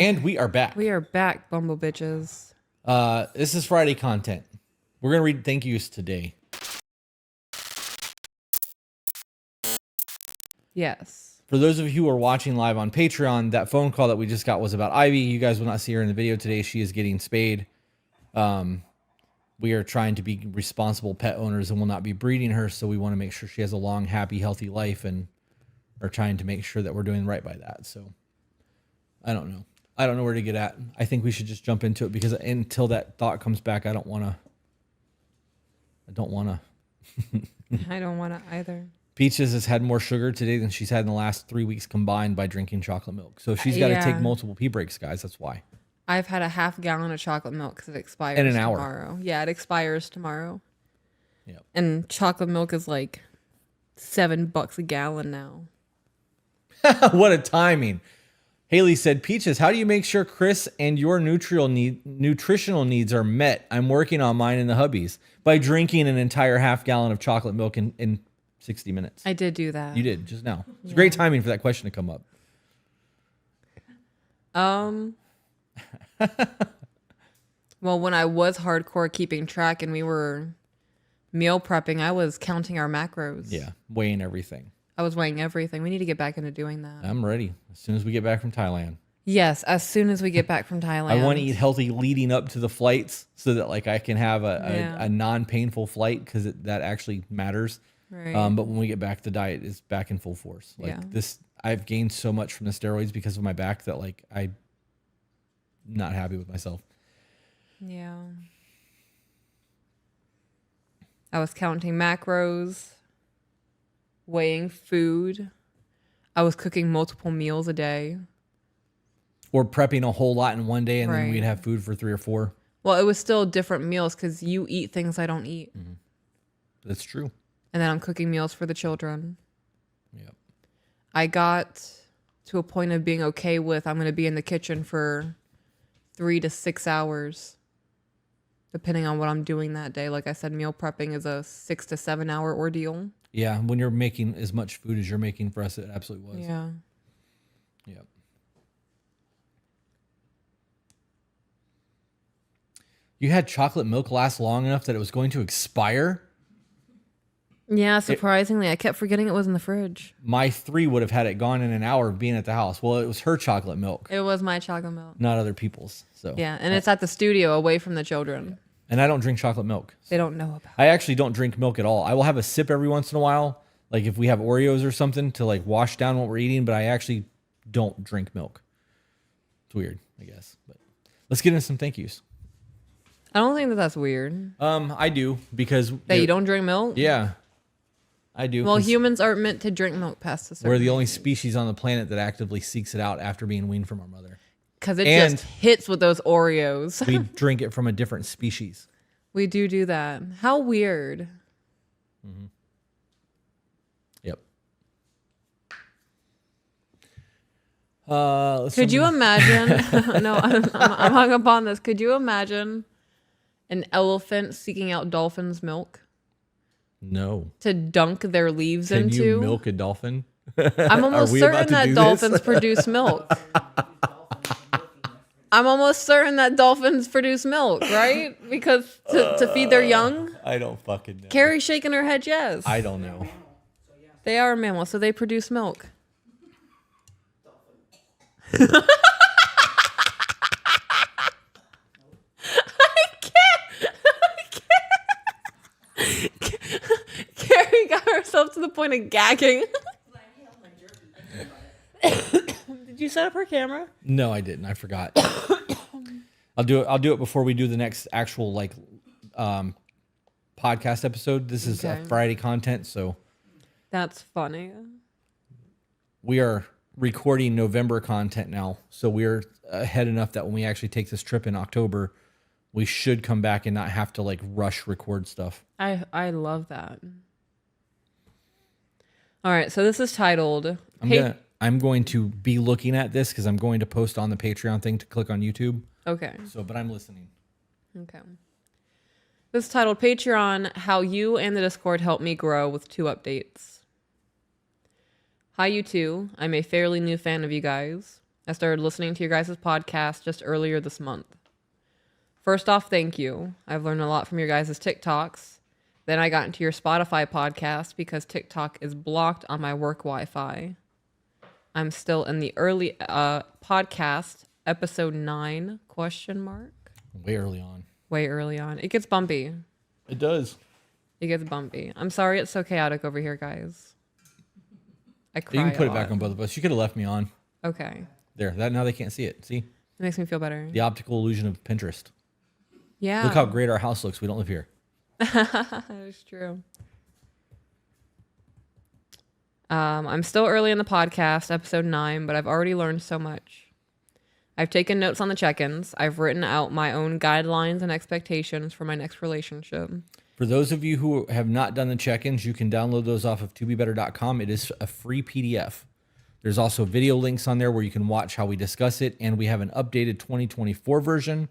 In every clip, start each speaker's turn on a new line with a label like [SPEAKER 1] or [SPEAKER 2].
[SPEAKER 1] And we are back.
[SPEAKER 2] We are back, bumble bitches.
[SPEAKER 1] This is Friday content. We're going to read thank yous today.
[SPEAKER 2] Yes.
[SPEAKER 1] For those of you who are watching live on Patreon, that phone call that we just got was about Ivy. You guys will not see her in the video today. She is getting spayed. We are trying to be responsible pet owners and will not be breeding her, so we want to make sure she has a long, happy, healthy life and are trying to make sure that we're doing right by that. So I don't know. I don't know where to get at. I think we should just jump into it because until that thought comes back, I don't want to. I don't want
[SPEAKER 2] to either.
[SPEAKER 1] Peaches has had more sugar today than she's had in the last 3 weeks combined by drinking chocolate milk. So she's got to take multiple pee breaks, guys. That's why.
[SPEAKER 2] I've had a half gallon of chocolate milk because it expires
[SPEAKER 1] in an hour.
[SPEAKER 2] Tomorrow. Yeah, it expires tomorrow.
[SPEAKER 1] Yep.
[SPEAKER 2] And chocolate milk is like $7 a gallon now.
[SPEAKER 1] What a timing. Haley said, Peaches, how do you make sure Chris and your nutritional needs are met? I'm working on mine in the hubbies by drinking an entire half gallon of chocolate milk in 60 minutes.
[SPEAKER 2] I did do that.
[SPEAKER 1] You did just now. It's great timing for that question to come up.
[SPEAKER 2] Well, when I was hardcore keeping track and we were meal prepping, I was counting our macros.
[SPEAKER 1] Yeah, weighing everything.
[SPEAKER 2] I was weighing everything. We need to get back into doing that.
[SPEAKER 1] I'm ready as soon as we get back from Thailand.
[SPEAKER 2] Yes, as soon as we get back from Thailand.
[SPEAKER 1] I want to eat healthy leading up to the flights so that like I can have a non-painful flight because that actually matters.
[SPEAKER 2] Right.
[SPEAKER 1] But when we get back, the diet is back in full force. Like this, I've gained so much from the steroids because of my back that like I'm not happy with myself.
[SPEAKER 2] Yeah. I was counting macros, weighing food. I was cooking multiple meals a day.
[SPEAKER 1] Or prepping a whole lot in one day and then we'd have food for 3 or 4.
[SPEAKER 2] Well, it was still different meals because you eat things I don't eat.
[SPEAKER 1] Mm-hmm. That's true.
[SPEAKER 2] And then I'm cooking meals for the children.
[SPEAKER 1] Yep.
[SPEAKER 2] I got to a point of being okay with I'm going to be in the kitchen for 3 to 6 hours, depending on what I'm doing that day. Like I said, meal prepping is a 6 to 7 hour ordeal.
[SPEAKER 1] Yeah, when you're making as much food as you're making for us, it absolutely was.
[SPEAKER 2] Yeah.
[SPEAKER 1] Yep. You had chocolate milk last long enough that it was going to expire?
[SPEAKER 2] Yeah, surprisingly. I kept forgetting it was in the fridge.
[SPEAKER 1] My 3 would have had it gone in an hour of being at the house. Well, it was her chocolate milk.
[SPEAKER 2] It was my chocolate milk.
[SPEAKER 1] Not other people's. So
[SPEAKER 2] yeah, and it's at the studio away from the children.
[SPEAKER 1] Yeah. And I don't drink chocolate milk.
[SPEAKER 2] So. They don't know about it.
[SPEAKER 1] I actually don't drink milk at all. I will have a sip every once in a while, like if we have Oreos or something to like wash down what we're eating, but I actually don't drink milk. It's weird, I guess. But let's get into some thank yous.
[SPEAKER 2] I don't think that's weird.
[SPEAKER 1] I do because
[SPEAKER 2] you don't drink milk?
[SPEAKER 1] Yeah. I do.
[SPEAKER 2] Well, humans aren't meant to drink milk past a certain
[SPEAKER 1] We're the only species on the planet that actively seeks it out after being weaned from our mother.
[SPEAKER 2] Because it just hits with those Oreos.
[SPEAKER 1] We drink it from a different species.
[SPEAKER 2] We do that. How weird.
[SPEAKER 1] Mm-hmm. Yep.
[SPEAKER 2] Could you imagine? No, I'm hung up on this. Could you imagine an elephant seeking out dolphins' milk?
[SPEAKER 1] No.
[SPEAKER 2] To dunk their leaves into?
[SPEAKER 1] Can you milk a dolphin?
[SPEAKER 2] I'm almost certain that dolphins produce milk. I'm almost certain that dolphins produce milk, right? Because to feed their young?
[SPEAKER 1] I don't fucking know.
[SPEAKER 2] Carrie's shaking her head yes.
[SPEAKER 1] I don't know.
[SPEAKER 2] They are a mammal, so they produce milk. Carrie got herself to the point of gagging. Did you set up her camera?
[SPEAKER 1] No, I didn't. I forgot. I'll do it before we do the next actual podcast episode. This is Friday content, so
[SPEAKER 2] that's funny.
[SPEAKER 1] We are recording November content now, so we're ahead enough that when we actually take this trip in October, we should come back and not have to like rush record stuff.
[SPEAKER 2] I love that. All right, so this is titled.
[SPEAKER 1] I'm going to be looking at this because I'm going to post on the Patreon thing to click on YouTube.
[SPEAKER 2] Okay.
[SPEAKER 1] But I'm listening.
[SPEAKER 2] Okay. This is titled Patreon, How You and the Discord Help Me Grow with 2 updates. Hi, you two. I'm a fairly new fan of you guys. I started listening to your guys' podcast just earlier this month. First off, thank you. I've learned a lot from your guys' TikToks. Then I got into your Spotify podcast because TikTok is blocked on my work Wi-Fi. I'm still in the early podcast, episode 9, question mark.
[SPEAKER 1] Way early on.
[SPEAKER 2] Way early on. It gets bumpy.
[SPEAKER 1] It does.
[SPEAKER 2] It gets bumpy. I'm sorry it's so chaotic over here, guys. I cry
[SPEAKER 1] You can put
[SPEAKER 2] a
[SPEAKER 1] it back
[SPEAKER 2] lot.
[SPEAKER 1] on both of us. You could have left me on.
[SPEAKER 2] Okay.
[SPEAKER 1] There. That now they can't see it. See?
[SPEAKER 2] It makes me feel better.
[SPEAKER 1] The optical illusion of Pinterest.
[SPEAKER 2] Yeah.
[SPEAKER 1] Look how great our house looks. We don't live here.
[SPEAKER 2] That is true. I'm still early in the podcast, episode 9, but I've already learned so much. I've taken notes on the check-ins. I've written out my own guidelines and expectations for my next relationship.
[SPEAKER 1] For those of you who have not done the check-ins, you can download those off of tobebetter.com. It is a free PDF. There's also video links on there where you can watch how we discuss it, and we have an updated 2024 version.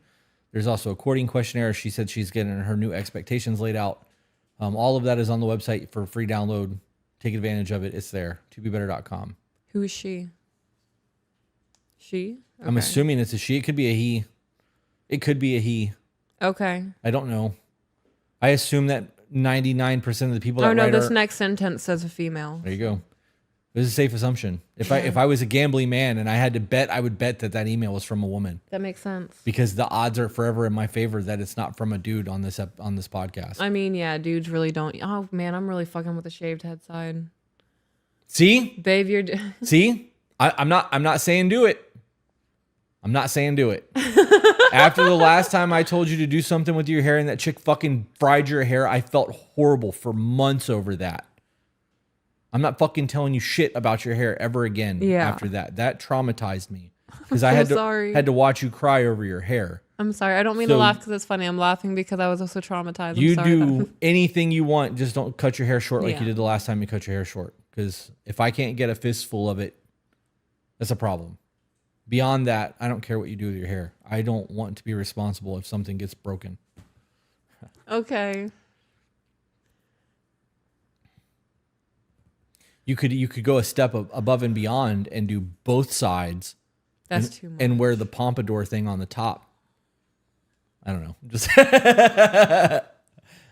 [SPEAKER 1] There's also a courting questionnaire. She said she's getting her new expectations laid out. All of that is on the website for free download. Take advantage of it. It's there. tobebetter.com.
[SPEAKER 2] Who is she? She? Okay.
[SPEAKER 1] I'm assuming it's a she. It could be a he. It could be a he.
[SPEAKER 2] Okay.
[SPEAKER 1] I don't know. I assume that 99% of the people that
[SPEAKER 2] Oh no,
[SPEAKER 1] write
[SPEAKER 2] this
[SPEAKER 1] are,
[SPEAKER 2] next sentence says a female.
[SPEAKER 1] there you go. It was a safe assumption. If I was a gambling man and I had to bet, I would bet that email was from a woman
[SPEAKER 2] That makes sense.
[SPEAKER 1] because the odds are forever in my favor that it's not from a dude on this podcast.
[SPEAKER 2] I mean, yeah, dudes really don't. Oh man, I'm really fucking with the shaved head side.
[SPEAKER 1] See,
[SPEAKER 2] Babe, you're.
[SPEAKER 1] see, I'm not saying do it. I'm not saying do it. After the last time I told you to do something with your hair and that chick fucking fried your hair, I felt horrible for months over that. I'm not fucking telling you shit about your hair ever again after that. That traumatized me because I had to watch you cry over your hair.
[SPEAKER 2] I'm sorry. I don't mean to laugh because it's funny. I'm laughing because I was also traumatized. I'm
[SPEAKER 1] You
[SPEAKER 2] sorry
[SPEAKER 1] do anything you want, just don't cut your hair short like
[SPEAKER 2] Yeah.
[SPEAKER 1] you did the last time you cut your hair short. Because if I can't get a fistful of it, that's a problem. Beyond that, I don't care what you do with your hair. I don't want to be responsible if something gets broken.
[SPEAKER 2] Okay.
[SPEAKER 1] You could go a step above and beyond and do both sides.
[SPEAKER 2] That's too much.
[SPEAKER 1] And wear the pompadour thing on the top. I don't know.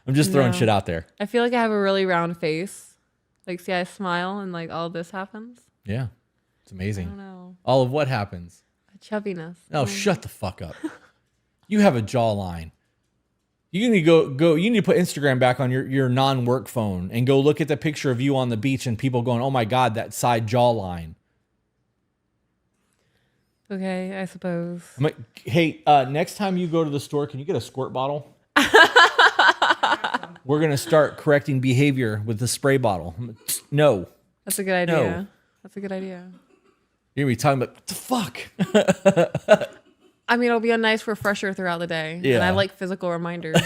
[SPEAKER 1] I'm just throwing shit out there.
[SPEAKER 2] I feel like I have a really round face. Like, see, I smile and like all this happens.
[SPEAKER 1] Yeah. It's
[SPEAKER 2] I
[SPEAKER 1] amazing.
[SPEAKER 2] don't know.
[SPEAKER 1] All of what happens?
[SPEAKER 2] Chubbiness.
[SPEAKER 1] Oh, shut the fuck up. You have a jawline. You need to go. You need to put Instagram back on your non-work phone and go look at the picture of you on the beach and people going, "Oh my God, that side jawline."
[SPEAKER 2] Okay, I suppose.
[SPEAKER 1] I'm like, hey, next time you go to the store, can you get a squirt bottle? We're gonna start correcting behavior with the spray bottle. No,
[SPEAKER 2] That's a good idea.
[SPEAKER 1] No.
[SPEAKER 2] That's a good idea.
[SPEAKER 1] you're gonna be talking about what the fuck.
[SPEAKER 2] I mean, it'll be a nice refresher throughout the day.
[SPEAKER 1] Yeah.
[SPEAKER 2] And I like physical reminders.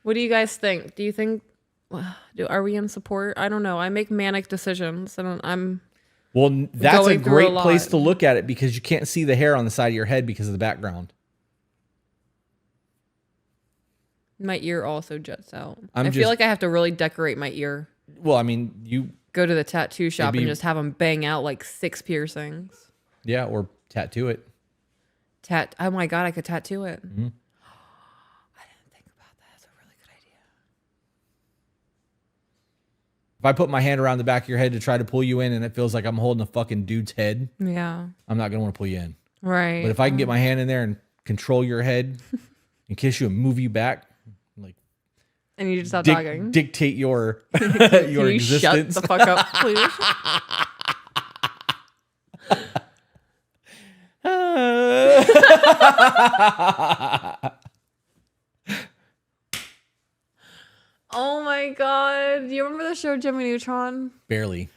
[SPEAKER 2] What do you guys think? Do you think, are we in support? I don't know. I make manic decisions and I'm
[SPEAKER 1] Well, that's a
[SPEAKER 2] Going through a
[SPEAKER 1] great place
[SPEAKER 2] lot.
[SPEAKER 1] to look at it because you can't see the hair on the side of your head because of the background.
[SPEAKER 2] my ear also juts out.
[SPEAKER 1] I'm
[SPEAKER 2] I
[SPEAKER 1] just-
[SPEAKER 2] feel like I have to really decorate my ear.
[SPEAKER 1] Well, I mean, you,
[SPEAKER 2] Go to the tattoo shop
[SPEAKER 1] Maybe-
[SPEAKER 2] and just have them bang out like 6 piercings.
[SPEAKER 1] yeah, or tattoo it.
[SPEAKER 2] Oh my God, I could tattoo it.
[SPEAKER 1] Mm-hmm.
[SPEAKER 2] I didn't think about that. That's a really good idea.
[SPEAKER 1] If I put my hand around the back of your head to try to pull you in and it feels like I'm holding a fucking dude's head,
[SPEAKER 2] Yeah.
[SPEAKER 1] I'm not going to want to pull you in.
[SPEAKER 2] Right.
[SPEAKER 1] But if I can get my hand in there and control your head and kiss you and move you back, like
[SPEAKER 2] and you just stop talking.
[SPEAKER 1] dictate your your
[SPEAKER 2] Can you
[SPEAKER 1] existence.
[SPEAKER 2] shut the fuck up, please? Oh my God. Do you remember the show Jimmy Neutron?
[SPEAKER 1] Barely.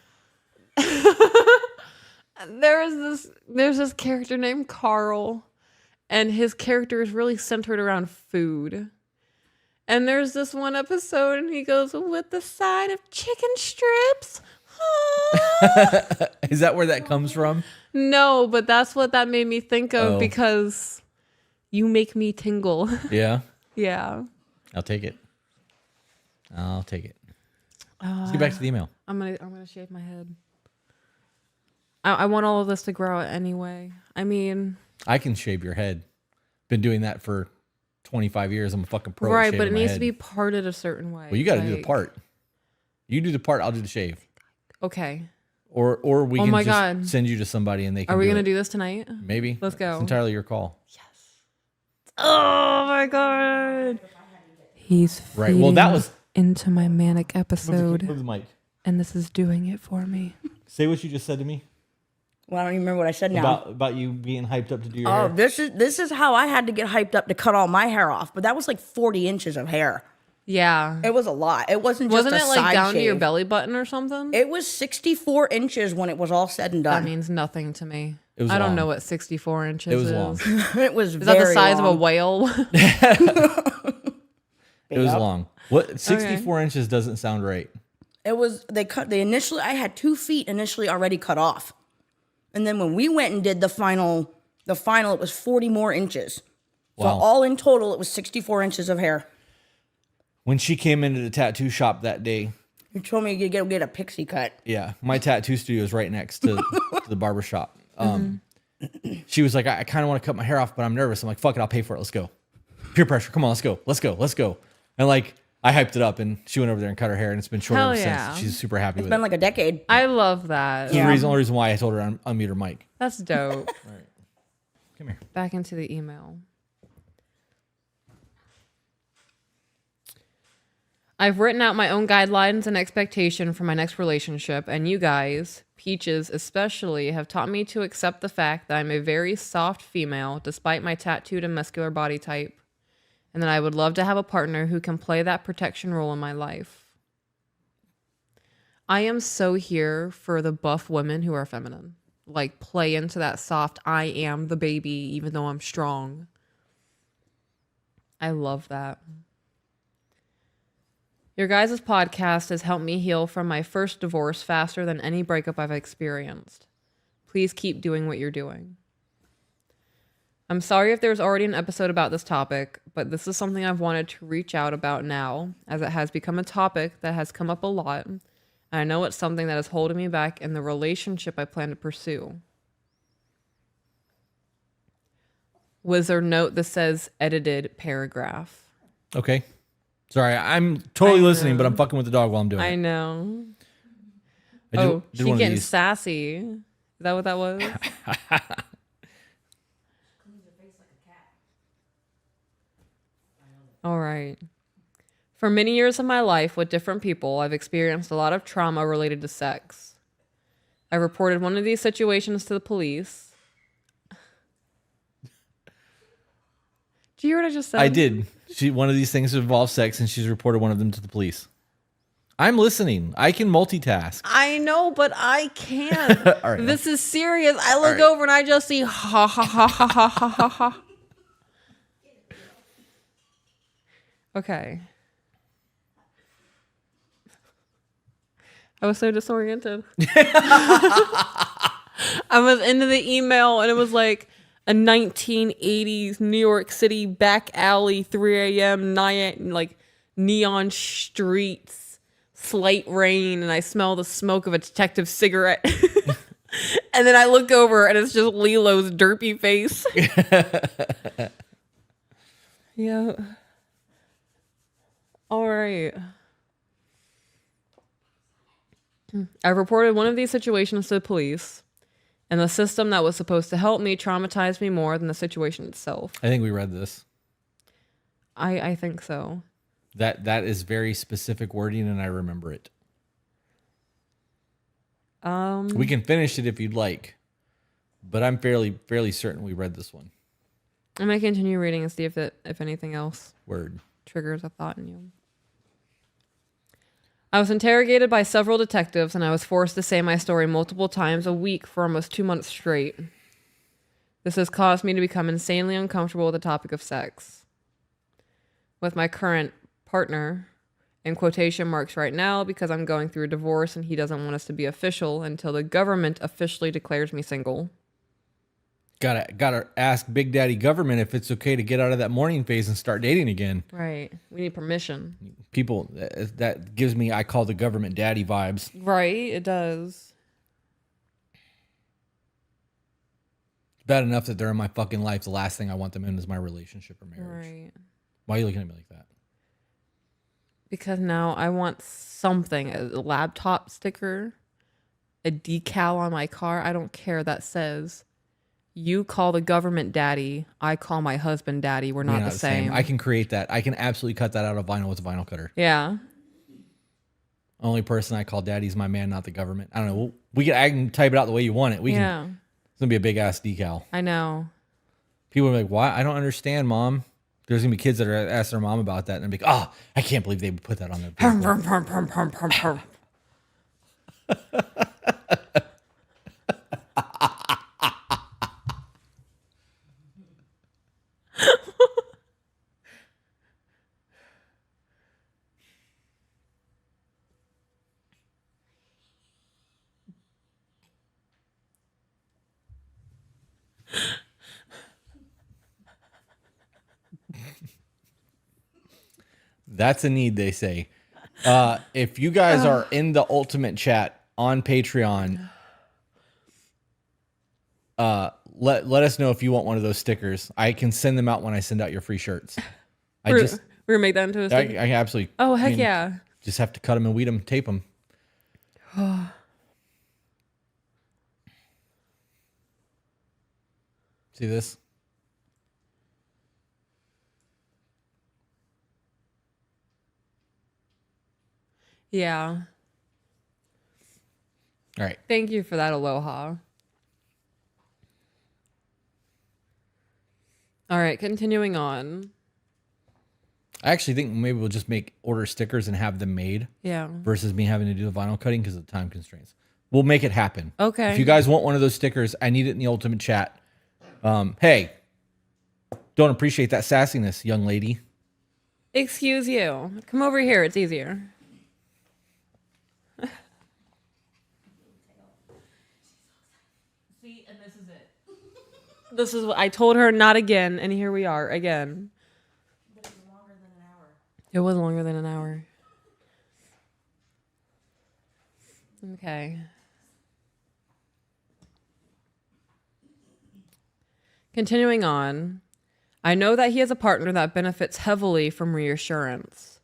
[SPEAKER 2] There's this character named Carl, and his character is really centered around food. And there's this one episode, and he goes, with the side of chicken strips.
[SPEAKER 1] Is that where that comes from?
[SPEAKER 2] No, but that's what that made me think of
[SPEAKER 1] Oh.
[SPEAKER 2] because you make me tingle.
[SPEAKER 1] Yeah.
[SPEAKER 2] Yeah.
[SPEAKER 1] I'll take it. I'll take it. Let's get back to the email.
[SPEAKER 2] I'm gonna shave my head. I want all of this to grow out anyway. I mean,
[SPEAKER 1] I can shave your head. Been doing that for 25 years. I'm a fucking pro. At
[SPEAKER 2] right,
[SPEAKER 1] shaving
[SPEAKER 2] but it
[SPEAKER 1] my
[SPEAKER 2] needs
[SPEAKER 1] head.
[SPEAKER 2] to be parted a certain way.
[SPEAKER 1] Well, you got to do the part. You do the part. I'll do the shave.
[SPEAKER 2] Okay.
[SPEAKER 1] Or we can
[SPEAKER 2] my
[SPEAKER 1] just
[SPEAKER 2] God.
[SPEAKER 1] send you to somebody and they can.
[SPEAKER 2] Are we
[SPEAKER 1] going
[SPEAKER 2] gonna
[SPEAKER 1] to
[SPEAKER 2] do this tonight?
[SPEAKER 1] Maybe.
[SPEAKER 2] Let's go.
[SPEAKER 1] It's entirely your call.
[SPEAKER 2] Oh my God. He's
[SPEAKER 1] Right. Well, that was
[SPEAKER 2] into my manic episode,
[SPEAKER 1] Move the mic.
[SPEAKER 2] and this is doing it for me.
[SPEAKER 1] Say what you just said to me
[SPEAKER 3] Well, I don't even remember what I said now.
[SPEAKER 1] about you being hyped up to do your
[SPEAKER 3] Oh,
[SPEAKER 1] hair.
[SPEAKER 3] this is how I had to get hyped up to cut all my hair off. But that was like 40 inches of hair.
[SPEAKER 2] Yeah.
[SPEAKER 3] It was a lot. It wasn't just
[SPEAKER 2] Wasn't
[SPEAKER 3] a
[SPEAKER 2] it like
[SPEAKER 3] side
[SPEAKER 2] down to your
[SPEAKER 3] shave.
[SPEAKER 2] belly button or something?
[SPEAKER 3] It was 64 inches when it was all said and
[SPEAKER 2] That
[SPEAKER 3] done.
[SPEAKER 2] means nothing to me.
[SPEAKER 1] It was
[SPEAKER 2] I don't
[SPEAKER 1] long.
[SPEAKER 2] know what 64 inches
[SPEAKER 1] It was
[SPEAKER 2] is.
[SPEAKER 1] long.
[SPEAKER 3] It was
[SPEAKER 2] Is that the size of a whale?
[SPEAKER 1] It was long. What 64 inches doesn't sound right.
[SPEAKER 3] It was I had 2 feet initially already cut off. And then when we went and did the final it was 40 more inches. So
[SPEAKER 1] Wow.
[SPEAKER 3] all in total it was 64 inches of hair.
[SPEAKER 1] When she came into the tattoo shop that day,
[SPEAKER 3] You told me you could get a pixie cut.
[SPEAKER 1] yeah, my tattoo studio is right next to the barber shop. She was like, I kind of want to cut my hair off, but I'm nervous. I'm like, fuck it, I'll pay for it. Let's go. Peer pressure. Come on, let's go. Let's go. Let's go. And like, I hyped it up, and she went over there and cut her hair, and it's been short
[SPEAKER 2] Hell
[SPEAKER 1] ever
[SPEAKER 2] yeah.
[SPEAKER 1] since. She's super happy
[SPEAKER 3] It's
[SPEAKER 1] with
[SPEAKER 3] been
[SPEAKER 1] it.
[SPEAKER 3] like a decade.
[SPEAKER 2] I love that.
[SPEAKER 1] This is the only reason why I told her to unmute her mic.
[SPEAKER 2] That's dope.
[SPEAKER 1] Come here.
[SPEAKER 2] Back into the email. I've written out my own guidelines and expectation for my next relationship, and you guys, Peaches especially, have taught me to accept the fact that I'm a very soft female despite my tattooed and muscular body type, and that I would love to have a partner who can play that protection role in my life. I am so here for the buff women who are feminine. Like, play into that soft, I am the baby, even though I'm strong. I love that. Your guys' podcast has helped me heal from my first divorce faster than any breakup I've experienced. Please keep doing what you're doing. I'm sorry if there's already an episode about this topic, but this is something I've wanted to reach out about now, as it has become a topic that has come up a lot, and I know it's something that is holding me back in the relationship I plan to pursue. Was there a note that says edited paragraph?
[SPEAKER 1] Okay. Sorry, I'm totally
[SPEAKER 2] I
[SPEAKER 1] listening, but
[SPEAKER 2] know.
[SPEAKER 1] I'm fucking with the dog while I'm doing
[SPEAKER 2] I
[SPEAKER 1] it.
[SPEAKER 2] know.
[SPEAKER 1] I
[SPEAKER 2] Oh,
[SPEAKER 1] did
[SPEAKER 2] she
[SPEAKER 1] one of
[SPEAKER 2] getting
[SPEAKER 1] these.
[SPEAKER 2] sassy. Is that what that was? All right. For many years of my life with different people, I've experienced a lot of trauma related to sex. I reported one of these situations to the police. Do you hear what I just said?
[SPEAKER 1] I did. One of these things involves sex, and she's reported one of them to the police. I'm listening. I can multitask.
[SPEAKER 2] I know, but I can't.
[SPEAKER 1] All right.
[SPEAKER 2] This is serious. I look over and I just see ha ha ha ha ha ha ha ha. Okay. I was so disoriented. I was into the email and it was like a 1980s New York City back alley, 3 a.m., like neon streets, slight rain, and I smell the smoke of a detective cigarette. And then I look over and it's just Lilo's derpy face. Yeah. All right. I reported one of these situations to the police, and the system that was supposed to help me traumatized me more than the situation itself.
[SPEAKER 1] I think we read this.
[SPEAKER 2] I think so.
[SPEAKER 1] That is very specific wording, and I remember it. We can finish it if you'd like, but I'm fairly certain we read this one.
[SPEAKER 2] I'm gonna continue reading and see if anything else
[SPEAKER 1] Word.
[SPEAKER 2] triggers a thought in you. I was interrogated by several detectives, and I was forced to say my story multiple times a week for almost 2 months straight. This has caused me to become insanely uncomfortable with the topic of sex. With my current partner, in quotation marks right now, because I'm going through a divorce and he doesn't want us to be official until the government officially declares me single.
[SPEAKER 1] Gotta ask Big Daddy Government if it's okay to get out of that mourning phase and start dating again.
[SPEAKER 2] Right. We need permission.
[SPEAKER 1] People, that gives me, I call the government daddy vibes.
[SPEAKER 2] Right, it does.
[SPEAKER 1] bad enough that they're in my fucking life. The last thing I want them in is my relationship or marriage.
[SPEAKER 2] Right.
[SPEAKER 1] Why are you looking at me like that?
[SPEAKER 2] Because now I want something, a laptop sticker, a decal on my car. I don't care that says, you call the government daddy, I call my husband daddy. We're not
[SPEAKER 1] We're
[SPEAKER 2] the same.
[SPEAKER 1] I can create that. I can absolutely cut that out of vinyl with a vinyl cutter.
[SPEAKER 2] Yeah.
[SPEAKER 1] Only person I call daddy is my man, not the government. I don't know. I can type it out the way you want it.
[SPEAKER 2] Yeah.
[SPEAKER 1] It's gonna be a big ass decal.
[SPEAKER 2] I know.
[SPEAKER 1] People are like, "Why? I don't understand, Mom." There's gonna be kids that are ask their mom about that, and be like, "Oh, I can't believe they put that on their vehicle." That's a need, they say. If you guys are in the ultimate chat on Patreon, let us know if you want one of those stickers. I can send them out when I send out your free shirts.
[SPEAKER 2] We're gonna make that into a sticker.
[SPEAKER 1] I absolutely.
[SPEAKER 2] Oh, heck yeah.
[SPEAKER 1] Just have to cut them and weed them, tape them. See this?
[SPEAKER 2] Yeah.
[SPEAKER 1] All right.
[SPEAKER 2] Thank you for that, Aloha. All right, continuing on.
[SPEAKER 1] I actually think maybe we'll just order stickers and have them made.
[SPEAKER 2] Yeah.
[SPEAKER 1] Versus me having to do the vinyl cutting because of the time constraints. We'll make it happen.
[SPEAKER 2] Okay.
[SPEAKER 1] If you guys want one of those stickers, I need it in the ultimate chat. Hey, don't appreciate that sassiness, young lady.
[SPEAKER 2] Excuse you. Come over here. It's easier. See, and this is it. This is what I told her, not again, and here we are again. But it was longer than an hour. It was longer than an hour. Okay. Continuing on. I know that he has a partner that benefits heavily from reassurance.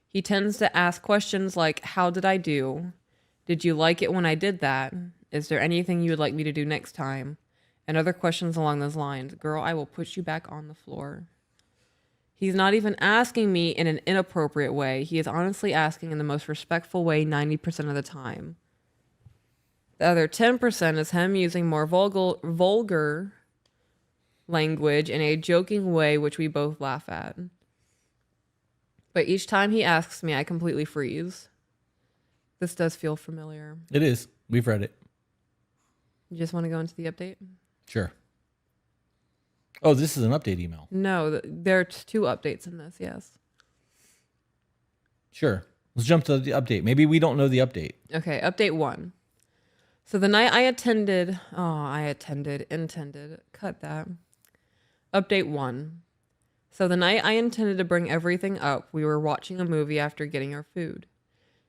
[SPEAKER 2] He tends to ask questions like, how did I do? Did you like it when I did that? Is there anything you would like me to do next time? And other questions along those lines. Girl, I will put you back on the floor. He's not even asking me in an inappropriate way. He is honestly asking in the most respectful way 90% of the time. The other 10% is him using more vulgar language in a joking way, which we both laugh at. But each time he asks me, I completely freeze. This does feel familiar.
[SPEAKER 1] It is. We've read it.
[SPEAKER 2] You just want to go into the update?
[SPEAKER 1] Sure. Oh, this is an update email.
[SPEAKER 2] No, there are two updates in this, yes.
[SPEAKER 1] Sure. Let's jump to the update. Maybe we don't know the update.
[SPEAKER 2] Okay, update 1. So the night intended, cut that. Update 1. So the night I intended to bring everything up, we were watching a movie after getting our food.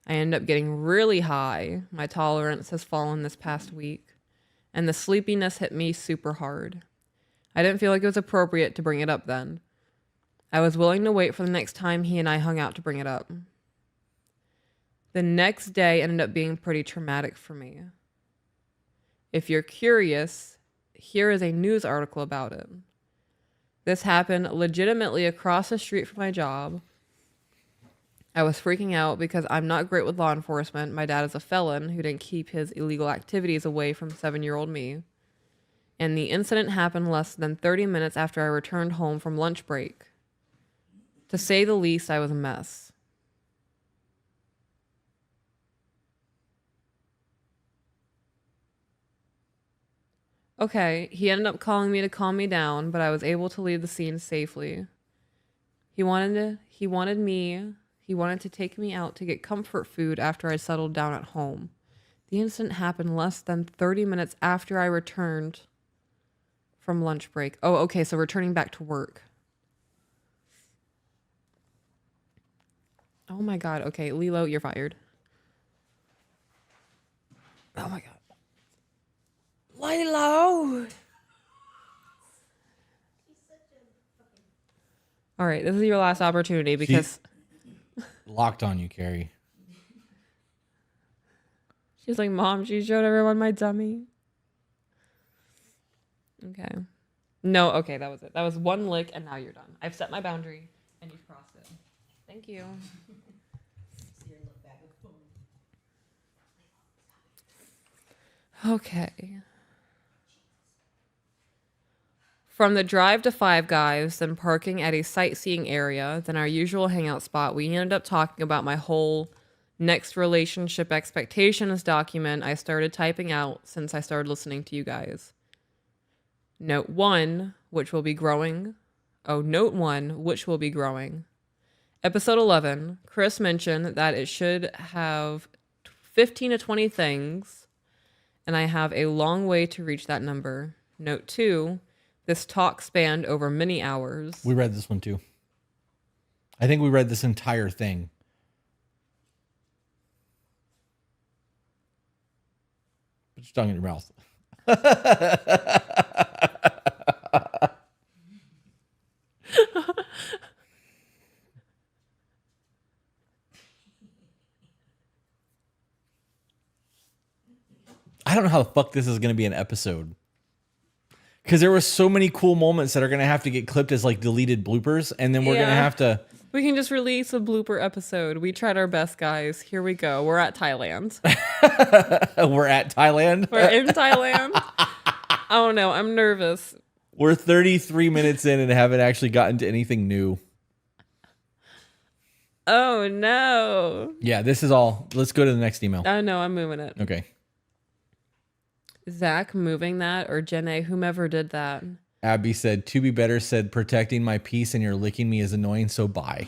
[SPEAKER 2] I ended up getting really high. My tolerance has fallen this past week, and the sleepiness hit me super hard. I didn't feel like it was appropriate to bring it up then. I was willing to wait for the next time he and I hung out to bring it up. The next day ended up being pretty traumatic for me. If you're curious, here is a news article about it. This happened legitimately across the street from my job. I was freaking out because I'm not great with law enforcement. My dad is a felon who didn't keep his illegal activities away from 7-year-old me. And the incident happened less than 30 minutes after I returned home from lunch break. To say the least, I was a mess. Okay, he ended up calling me to calm me down, but I was able to leave the scene safely. He wanted to take me out to get comfort food after I settled down at home. The incident happened less than 30 minutes after I returned from lunch break. Oh, okay, so returning back to work. Oh my God, okay, Lilo, you're fired. Oh my God. Lilo! All right, this is your last opportunity because
[SPEAKER 1] Locked on you, Carrie.
[SPEAKER 2] she's like, Mom, she showed everyone my dummy. Okay. No, okay, that was it. That was one lick, and now you're done. I've set my boundary, and you've crossed it. Thank you. Okay. From the drive to Five Guys, then parking at a sightseeing area, then our usual hangout spot, we ended up talking about my whole next relationship expectations document I started typing out since I started listening to you guys. Note 1, which will be growing. Oh, note 1, which will be growing. Episode 11, Chris mentioned that it should have 15 to 20 things, and I have a long way to reach that number. Note 2, this talk spanned over many hours.
[SPEAKER 1] We read this one too. I think we read this entire thing. Put your tongue in your mouth. I don't know how the fuck this is going to be an episode. Because there were so many cool moments that are going to have to get clipped as like deleted bloopers. And then we're going to have to...
[SPEAKER 2] We can just release a blooper episode. We tried our best, guys. Here we go. We're at Thailand.
[SPEAKER 1] We're at Thailand.
[SPEAKER 2] We're in Thailand. I don't know. I'm nervous.
[SPEAKER 1] We're 33 minutes in and haven't actually gotten to anything new.
[SPEAKER 2] Oh, no.
[SPEAKER 1] Yeah, this is all. Let's go to the next email.
[SPEAKER 2] Oh, no. I'm moving it.
[SPEAKER 1] Okay.
[SPEAKER 2] Zach moving that or Jenna, whomever did that.
[SPEAKER 1] Abby said, to be better, said, protecting my peace and you're licking me is annoying, so bye.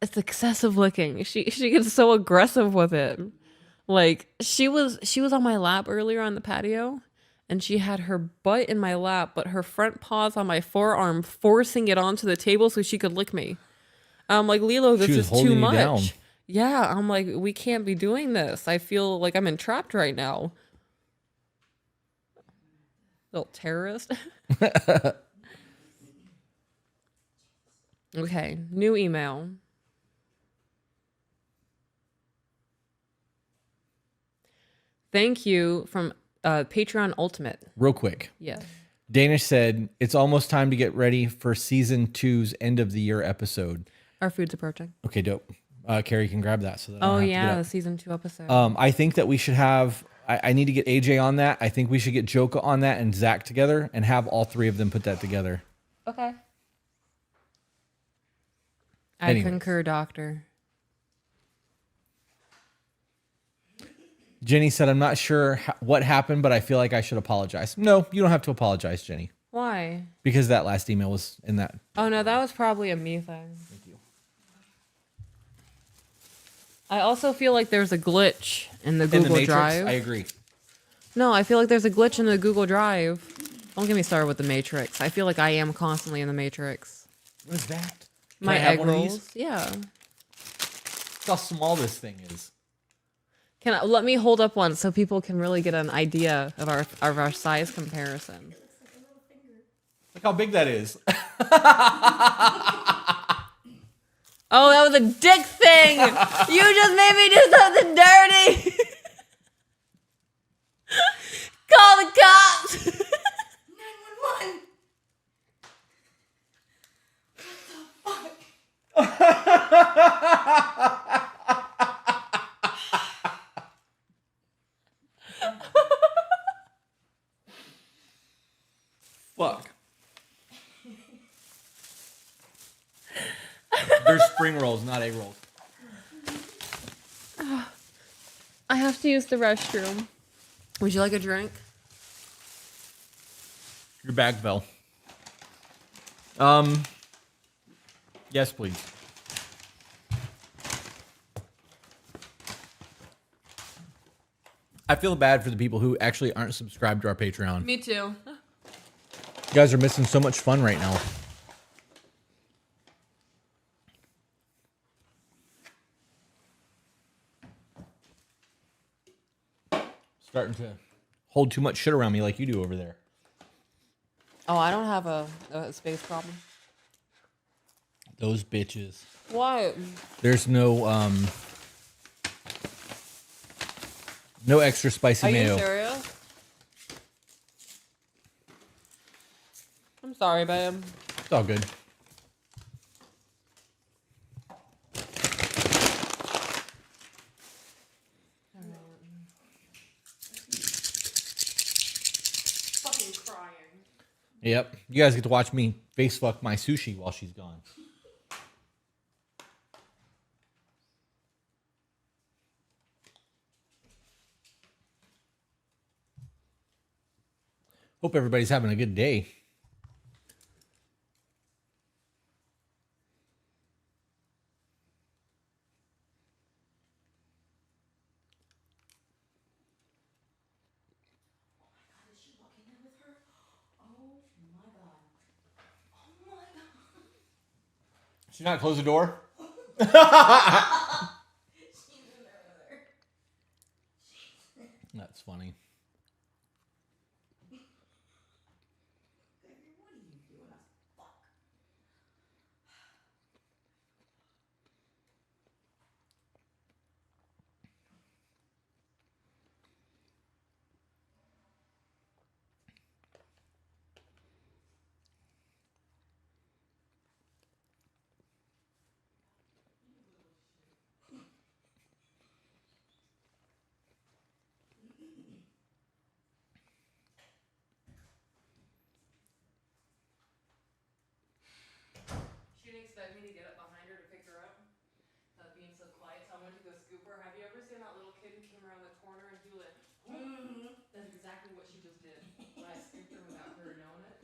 [SPEAKER 2] It's excessive licking. She gets so aggressive with it. Like she was on my lap earlier on the patio and she had her butt in my lap, but her front paws on my forearm, forcing it onto the table so she could lick me. I'm like, Lilo, this is too much. Down. Yeah, I'm like, we can't be doing this. I feel like I'm entrapped right now. Little terrorist. Okay, new email. Thank you from Patreon Ultimate.
[SPEAKER 1] Real quick.
[SPEAKER 2] Yes.
[SPEAKER 1] Danish said, it's almost time to get ready for season 2's end of the year episode.
[SPEAKER 2] Our food's approaching.
[SPEAKER 1] Okay, dope. Carrie can grab that. So that
[SPEAKER 2] oh, yeah, the season 2 episode.
[SPEAKER 1] I think that we should have, I need to get AJ on that. I think we should get Joka on that and Zach together and have all three of them put that together.
[SPEAKER 2] Okay. I concur, Doctor.
[SPEAKER 1] Jenny said, I'm not sure what happened, but I feel like I should apologize. No, you don't have to apologize, Jenny.
[SPEAKER 2] Why?
[SPEAKER 1] Because that last email was in that.
[SPEAKER 2] Oh, no, that was probably a me thing.
[SPEAKER 1] Thank you.
[SPEAKER 2] I also feel like there's a glitch in the Google Drive.
[SPEAKER 1] I agree.
[SPEAKER 2] No, I feel like there's a glitch in the Google Drive. Don't get me started with the Matrix. I feel like I am constantly in the Matrix.
[SPEAKER 1] What is that?
[SPEAKER 2] My egg rolls. Yeah.
[SPEAKER 1] Look how small this thing is.
[SPEAKER 2] Let me hold up one so people can really get an idea of our size comparison.
[SPEAKER 1] Look how big that is.
[SPEAKER 2] Oh, that was a dick thing. You just made me do something dirty. Call the cops.
[SPEAKER 3] 911. What the
[SPEAKER 1] fuck? Fuck. There's spring rolls, not egg rolls.
[SPEAKER 2] I have to use the restroom. Would you like a drink?
[SPEAKER 1] Your bag fell. Yes, please. I feel bad for the people who actually aren't subscribed to our Patreon.
[SPEAKER 2] Me too.
[SPEAKER 1] You guys are missing so much fun right now. Starting to hold too much shit around me like you do over there.
[SPEAKER 2] Oh, I don't have a space problem.
[SPEAKER 1] Those bitches.
[SPEAKER 2] What?
[SPEAKER 1] There's no extra spicy
[SPEAKER 2] Are
[SPEAKER 1] mayo.
[SPEAKER 2] you serious? I'm sorry, babe.
[SPEAKER 1] It's all good.
[SPEAKER 2] Fucking crying.
[SPEAKER 1] Yep. You guys get to watch me face fuck my sushi while she's gone. Hope everybody's having a good day. Should not close the door? That's funny.
[SPEAKER 2] She didn't expect me to get up behind her to pick her up. Being so quiet, so I went to go scoop her. Have you ever seen that little kid who came around the corner and he was like, That's exactly what she just did. But I scooped her without her knowing it.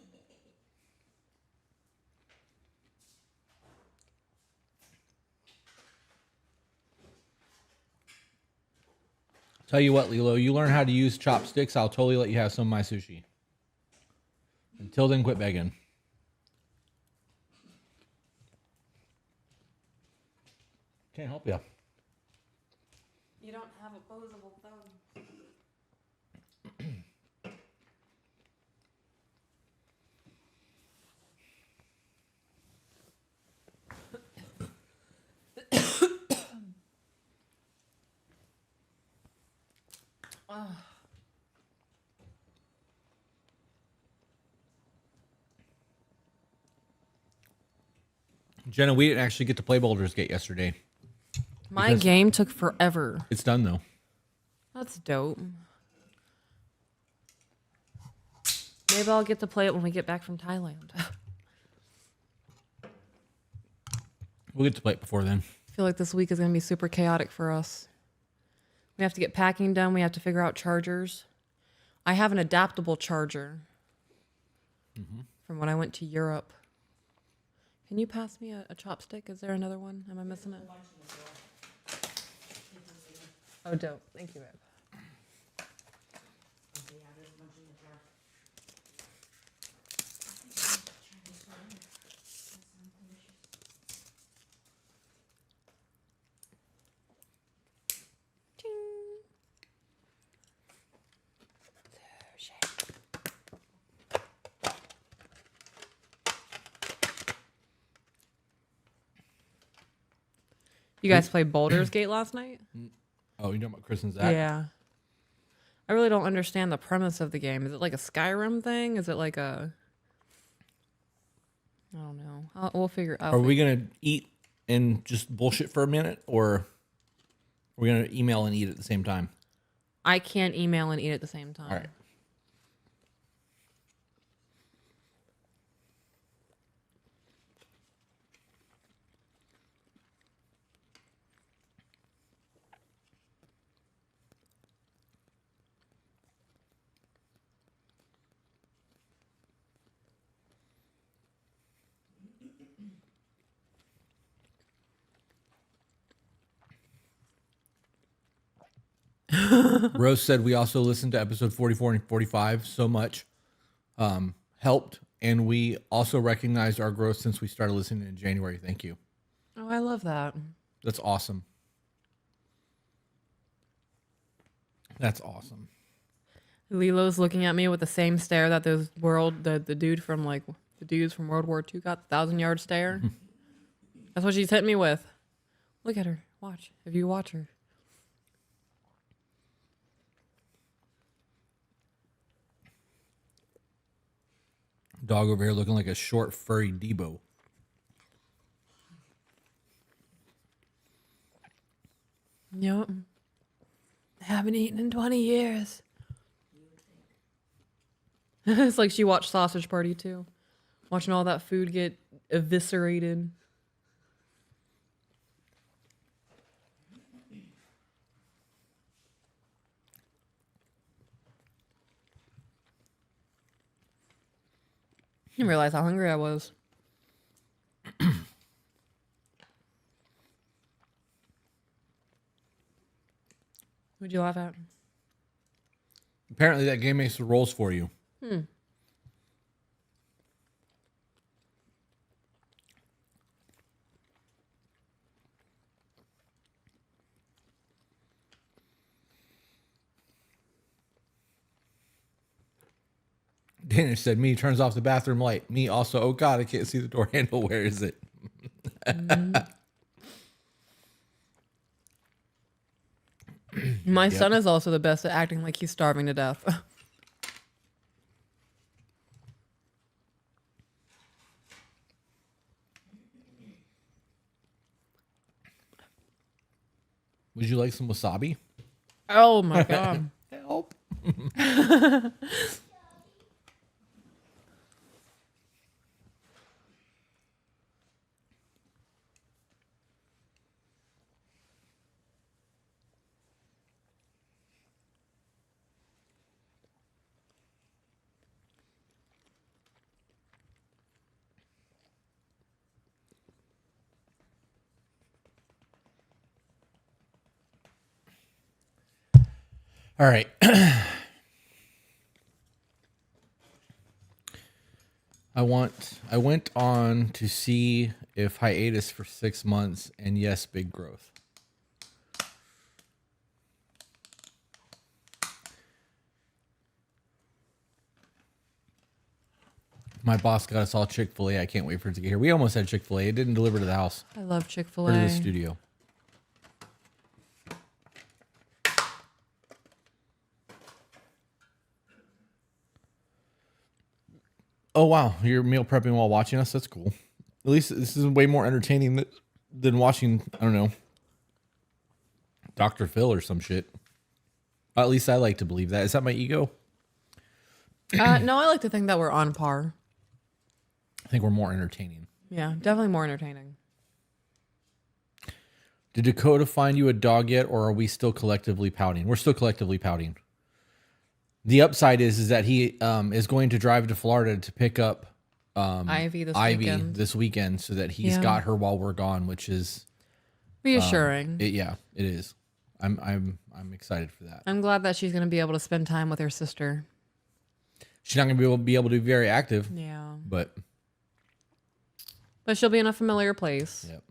[SPEAKER 1] Tell you what, Lilo, you learn how to use chopsticks, I'll totally let you have some of my sushi. Until then, quit begging. Can't help you.
[SPEAKER 2] You don't have opposable thumb.
[SPEAKER 1] Jenna, we didn't actually get to play Baldur's Gate yesterday.
[SPEAKER 2] My
[SPEAKER 1] Because-
[SPEAKER 2] game took forever.
[SPEAKER 1] It's done, though.
[SPEAKER 2] That's dope. Maybe I'll get to play it when we get back from Thailand.
[SPEAKER 1] We'll get to play it before then.
[SPEAKER 2] I feel like this week is going to be super chaotic for us. We have to get packing done. We have to figure out chargers. I have an adaptable charger from when I went to Europe. Can you pass me a chopstick? Is there another one? Am I missing it? Oh, dope. Thank you, babe. You guys played Baldur's Gate last night?
[SPEAKER 1] Oh, you know about Chris and Zach?
[SPEAKER 2] Yeah. I really don't understand the premise of the game. Is it like a Skyrim thing? Is it like a... I don't know. We'll figure it out.
[SPEAKER 1] Are we going to eat and just bullshit for a minute? Or are we going to email and eat at the same time?
[SPEAKER 2] I can't email and eat at the same time.
[SPEAKER 1] All right. Rose said we also listened to episode 44 and 45 so much. Helped. And we also recognized our growth since we started listening in January. Thank you.
[SPEAKER 2] Oh, I love that.
[SPEAKER 1] That's awesome. That's awesome.
[SPEAKER 2] Lilo's looking at me with the same stare that the dude from like the dudes from World War II got, the 1,000-yard stare. That's what she's hitting me with. Look at her. Watch. If you watch her.
[SPEAKER 1] Dog over here looking like a short, furry Debo.
[SPEAKER 2] Yep. I haven't eaten in 20 years. It's like she watched Sausage Party too. Watching all that food get eviscerated. I didn't realize how hungry I was. What'd you laugh at?
[SPEAKER 1] Apparently that game makes the rolls for you. Danish said, me turns off the bathroom light. Me also, oh God, I can't see the door handle. Where is it?
[SPEAKER 2] My son is also the best at acting like he's starving to death.
[SPEAKER 1] Would you like some wasabi?
[SPEAKER 2] Oh my God.
[SPEAKER 1] Help. All right. I went on to see if hiatus for 6 months, and yes, big growth. My boss got us all Chick-fil-A. I can't wait for it to get here. We almost had Chick-fil-A. It didn't deliver to the house
[SPEAKER 2] I love
[SPEAKER 1] or
[SPEAKER 2] Chick-fil-A.
[SPEAKER 1] to the studio. Oh, wow. You're meal prepping while watching us? That's cool. At least this is way more entertaining than watching, I don't know, Dr. Phil or some shit. At least I like to believe that. Is that my ego?
[SPEAKER 2] No, I like to think that we're on par.
[SPEAKER 1] I think we're more entertaining.
[SPEAKER 2] Yeah, definitely more entertaining.
[SPEAKER 1] Did Dakota find you a dog yet, or are we still collectively pouting? We're still collectively pouting. The upside is that he is going to drive to Florida to pick up
[SPEAKER 2] Ivy
[SPEAKER 1] this weekend so that he's got her while we're gone, which is
[SPEAKER 2] reassuring.
[SPEAKER 1] it is. I'm excited for that.
[SPEAKER 2] I'm glad that she's going to be able to spend time with her sister.
[SPEAKER 1] She's not going to be able to be very active.
[SPEAKER 2] Yeah.
[SPEAKER 1] But
[SPEAKER 2] she'll be in a familiar place.
[SPEAKER 1] Yep.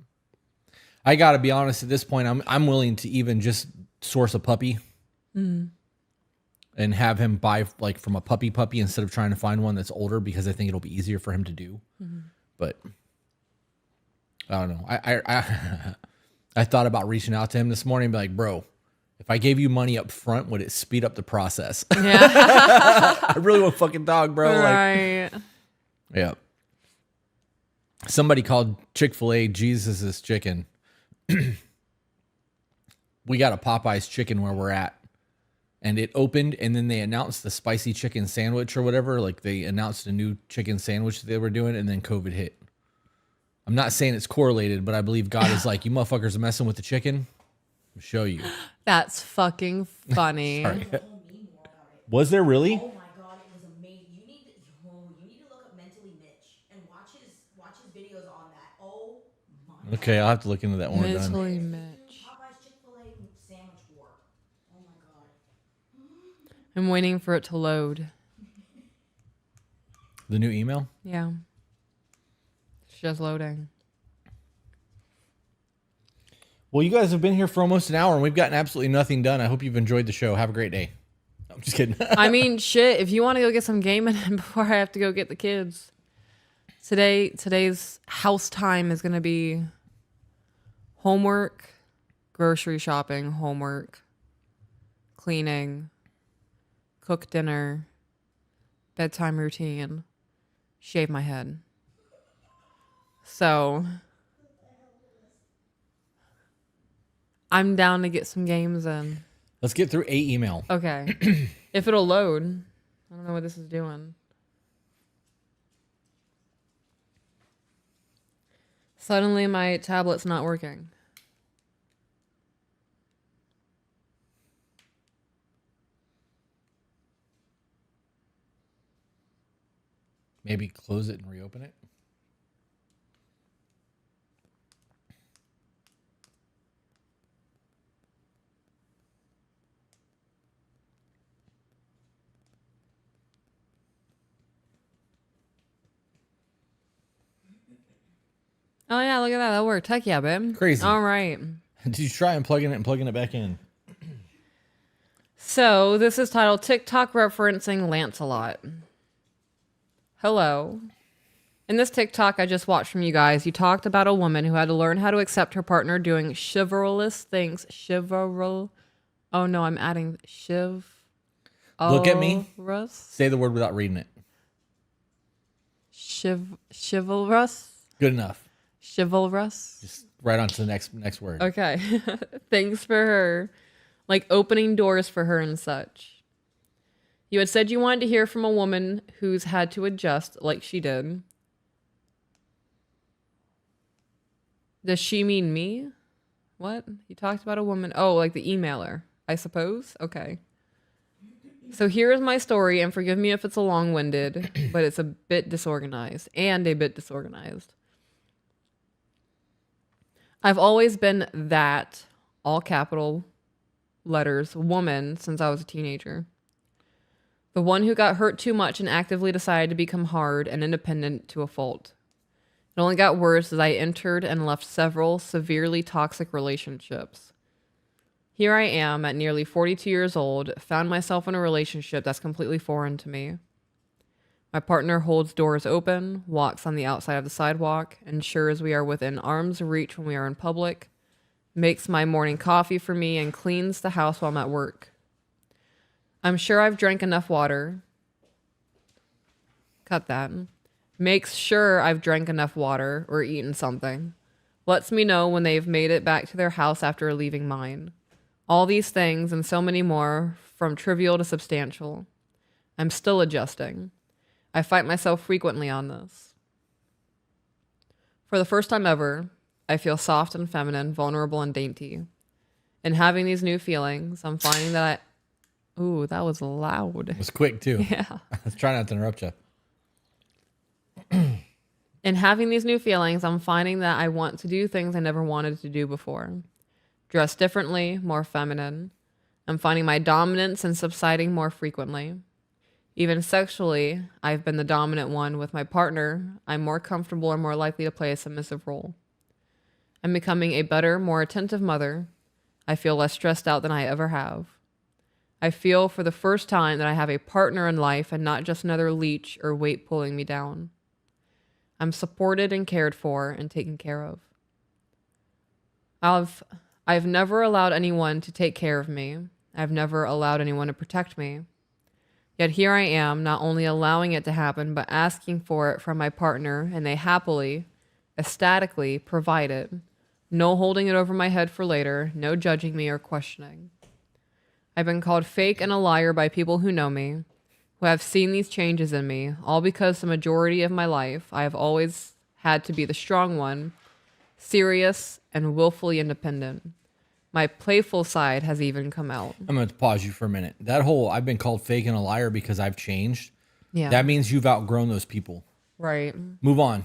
[SPEAKER 1] I got to be honest at this point, I'm willing to even just source a puppy. And have him buy like from a puppy instead of trying to find one that's older, because I think it'll be easier for him to do. But I don't know. I thought about reaching out to him this morning and be like, bro, if I gave you money up front, would it speed up the process?
[SPEAKER 2] Yeah.
[SPEAKER 1] I really want a fucking dog, bro.
[SPEAKER 2] Right.
[SPEAKER 1] Like, yeah. Somebody called Chick-fil-A Jesus's chicken. We got a Popeye's chicken where we're at. And it opened, and then they announced the spicy chicken sandwich or whatever. Like, they announced a new chicken sandwich that they were doing, and then COVID hit. I'm not saying it's correlated, but I believe God is like, you motherfuckers are messing with the chicken. I'll show you.
[SPEAKER 2] That's fucking funny.
[SPEAKER 1] Sorry. Was there really?
[SPEAKER 3] Oh my God, it was amazing. You need to look up Mentally Mitch and watch his videos on that. Oh my.
[SPEAKER 1] Okay, I'll have to look into that one.
[SPEAKER 2] Mentally Mitch.
[SPEAKER 3] Popeye's Chick-fil-A sandwich war. Oh my God.
[SPEAKER 2] I'm waiting for it to load.
[SPEAKER 1] The new email?
[SPEAKER 2] Yeah. It's just loading.
[SPEAKER 1] Well, you guys have been here for almost an hour, and we've gotten absolutely nothing done. I hope you've enjoyed the show. Have a great day. I'm just kidding.
[SPEAKER 2] I mean, shit, if you want to go get some gaming in before I have to go get the kids. Today's house time is going to be homework, grocery shopping, homework, cleaning, cook dinner, bedtime routine, shave my head. So I'm down to get some games in.
[SPEAKER 1] Let's get through 8 email.
[SPEAKER 2] Okay. If it'll load. I don't know what this is doing. Suddenly my tablet's not working.
[SPEAKER 1] Maybe close it and reopen it.
[SPEAKER 2] Oh yeah, look at that. That worked. Heck yeah, babe.
[SPEAKER 1] Crazy.
[SPEAKER 2] All right.
[SPEAKER 1] Did you try unplugging it and plugging it back in?
[SPEAKER 2] So this is titled TikTok referencing Lancelot. Hello. In this TikTok I just watched from you guys, you talked about a woman who had to learn how to accept her partner doing chivalrous things. Oh no, I'm adding shiv.
[SPEAKER 1] Look at me.
[SPEAKER 2] Chivalrous?
[SPEAKER 1] Say the word without reading it.
[SPEAKER 2] Chivalrous?
[SPEAKER 1] Good enough.
[SPEAKER 2] Chivalrous?
[SPEAKER 1] Just right on to the next word.
[SPEAKER 2] Okay. Thanks for her. Like opening doors for her and such. You had said you wanted to hear from a woman who's had to adjust like she did. Does she mean me? What? You talked about a woman. Oh, like the emailer, I suppose? Okay. So here is my story, and forgive me if it's a long-winded, but it's a bit disorganized. I've always been that, all capital letters, woman since I was a teenager. The one who got hurt too much and actively decided to become hard and independent to a fault. It only got worse as I entered and left several severely toxic relationships. Here I am at nearly 42 years old, found myself in a relationship that's completely foreign to me. My partner holds doors open, walks on the outside of the sidewalk, ensures we are within arm's reach when we are in public, makes my morning coffee for me, and cleans the house while I'm at work. I'm sure I've drank enough water. Cut that. Makes sure I've drank enough water or eaten something. Lets me know when they've made it back to their house after leaving mine. All these things and so many more, from trivial to substantial. I'm still adjusting. I fight myself frequently on this. For the first time ever, I feel soft and feminine, vulnerable and dainty. In having these new feelings, I'm finding that ooh, that was loud.
[SPEAKER 1] It was quick too.
[SPEAKER 2] Yeah.
[SPEAKER 1] I was trying not to interrupt you.
[SPEAKER 2] In having these new feelings, I'm finding that I want to do things I never wanted to do before. Dress differently, more feminine. I'm finding my dominance and subsiding more frequently. Even sexually, I've been the dominant one with my partner. I'm more comfortable and more likely to play a submissive role. I'm becoming a better, more attentive mother. I feel less stressed out than I ever have. I feel for the first time that I have a partner in life and not just another leech or weight pulling me down. I'm supported and cared for and taken care of. I've never allowed anyone to take care of me. I've never allowed anyone to protect me. Yet here I am, not only allowing it to happen, but asking for it from my partner, and they happily, ecstatically provide it. No holding it over my head for later, no judging me or questioning. I've been called fake and a liar by people who know me, who have seen these changes in me, all because the majority of my life I have always had to be the strong one, serious and willfully independent. My playful side has even come out.
[SPEAKER 1] I'm going to pause you for a minute. That whole I've been called fake and a liar because I've changed.
[SPEAKER 2] Yeah.
[SPEAKER 1] That means you've outgrown those people.
[SPEAKER 2] Right.
[SPEAKER 1] Move on.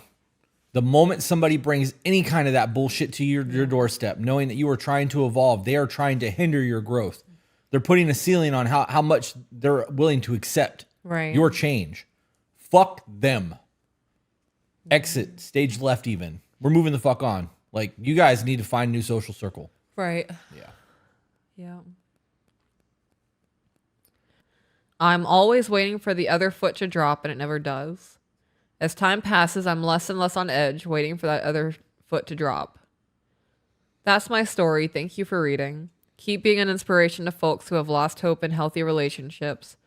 [SPEAKER 1] The moment somebody brings any kind of that bullshit to your doorstep, knowing that you are trying to evolve, they are trying to hinder your growth. They're putting a ceiling on how much they're willing to accept your change. Fuck them. Exit. Stage left even. We're moving the fuck on. Like, you guys need to find a new social circle.
[SPEAKER 2] Right.
[SPEAKER 1] Yeah.
[SPEAKER 2] Yeah. I'm always waiting for the other foot to drop, and it never does. As time passes, I'm less and less on edge, waiting for that other foot to drop. That's my story. Thank you for reading. Keep being an inspiration to folks who have lost hope in healthy relationships.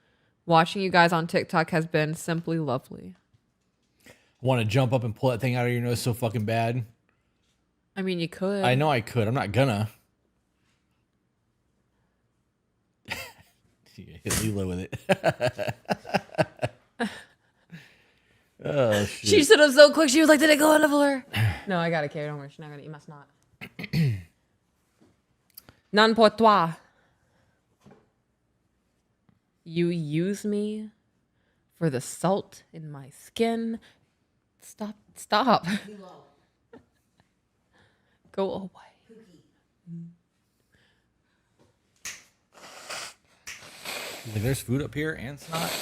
[SPEAKER 2] Watching you guys on TikTok has been simply lovely.
[SPEAKER 1] Want to jump up and pull that thing out of your nose so fucking bad?
[SPEAKER 2] I mean, you could.
[SPEAKER 1] I know I could. I'm not gonna. Hit Lilo with it. Oh, shit.
[SPEAKER 2] She stood up so quick, she was like, did it go out of her? No, I got it, Carrie. Don't worry. She's not going to eat my snot. None pour toi. You use me for the salt in my skin. Stop. Go away.
[SPEAKER 1] Like, there's food up here and snot.